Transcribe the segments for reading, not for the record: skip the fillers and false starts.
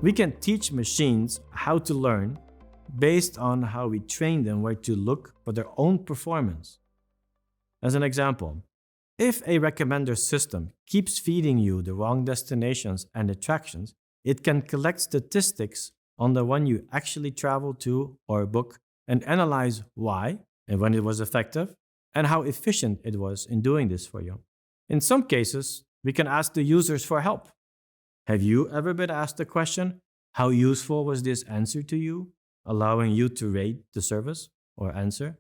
We can teach machines how to learn based on how we train them where to look for their own performance. As an example, if a recommender system keeps feeding you the wrong destinations and attractions, it can collect statistics on the one you actually travel to or book and analyze why and when it was effective and how efficient it was in doing this for you. In some cases, we can ask the users for help. Have you ever been asked the question, how useful was this answer to you, allowing you to rate the service or answer?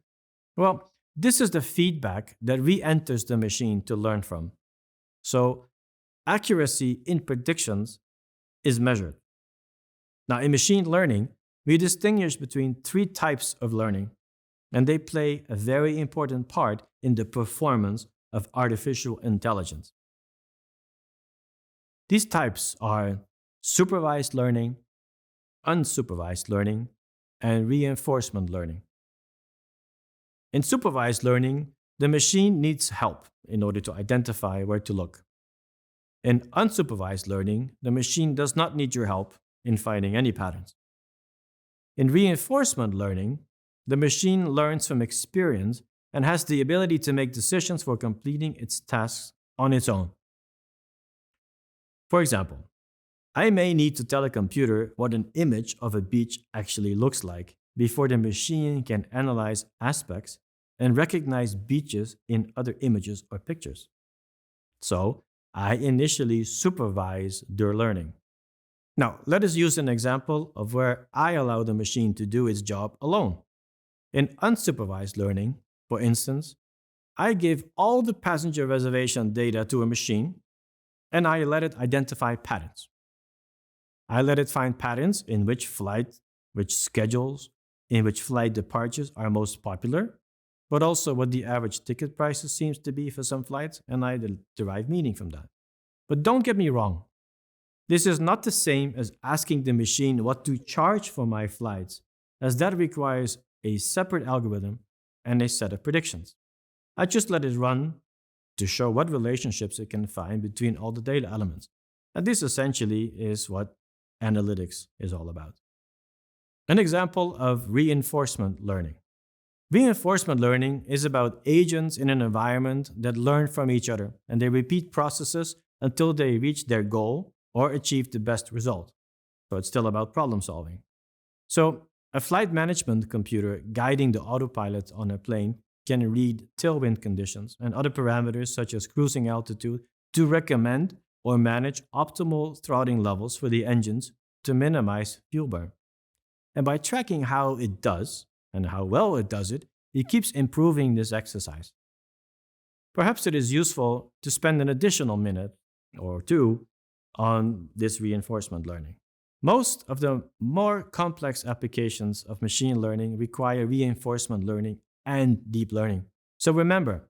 Well, this is the feedback that re-enters the machine to learn from. So, accuracy in predictions is measured. Now, in machine learning, we distinguish between three types of learning, and they play a very important part in the performance of artificial intelligence. These types are supervised learning, unsupervised learning, and reinforcement learning. In supervised learning, the machine needs help in order to identify where to look. In unsupervised learning, the machine does not need your help in finding any patterns. In reinforcement learning, the machine learns from experience and has the ability to make decisions for completing its tasks on its own. For example, I may need to tell a computer what an image of a beach actually looks like before the machine can analyze aspects and recognize beaches in other images or pictures. So, I initially supervise their learning. Now, let us use an example of where I allow the machine to do its job alone. In unsupervised learning, for instance, I give all the passenger reservation data to a machine and I let it identify patterns. I let it find patterns in which flight, which schedules, in which flight departures are most popular, but also what the average ticket prices seems to be for some flights, and I derive meaning from that. But don't get me wrong. This is not the same as asking the machine what to charge for my flights, as that requires a separate algorithm and a set of predictions. I just let it run to show what relationships it can find between all the data elements. And this essentially is what analytics is all about. An example of reinforcement learning. Reinforcement learning is about agents in an environment that learn from each other, and they repeat processes until they reach their goal or achieve the best result. So it's still about problem solving. So a flight management computer guiding the autopilot on a plane can read tailwind conditions and other parameters such as cruising altitude to recommend or manage optimal throttling levels for the engines to minimize fuel burn. And by tracking how it does and how well it does it, it keeps improving this exercise. Perhaps it is useful to spend an additional minute or two on this reinforcement learning. Most of the more complex applications of machine learning require reinforcement learning and deep learning. So remember,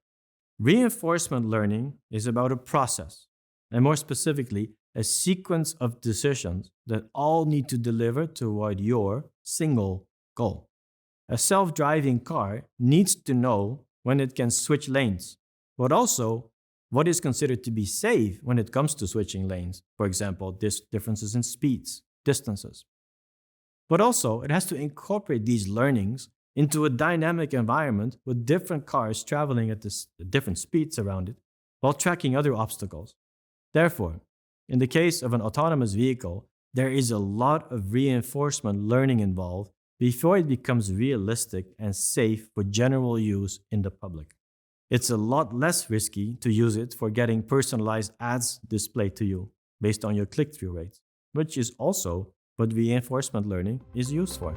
reinforcement learning is about a process, and more specifically, a sequence of decisions that all need to deliver toward your single goal. A self-driving car needs to know when it can switch lanes, but also what is considered to be safe when it comes to switching lanes. For example, differences in speeds, distances. But also, it has to incorporate these learnings into a dynamic environment with different cars traveling at different speeds around it while tracking other obstacles. Therefore, in the case of an autonomous vehicle, there is a lot of reinforcement learning involved before it becomes realistic and safe for general use in the public. It's a lot less risky to use it for getting personalized ads displayed to you based on your click-through rates, which is also what reinforcement learning is used for.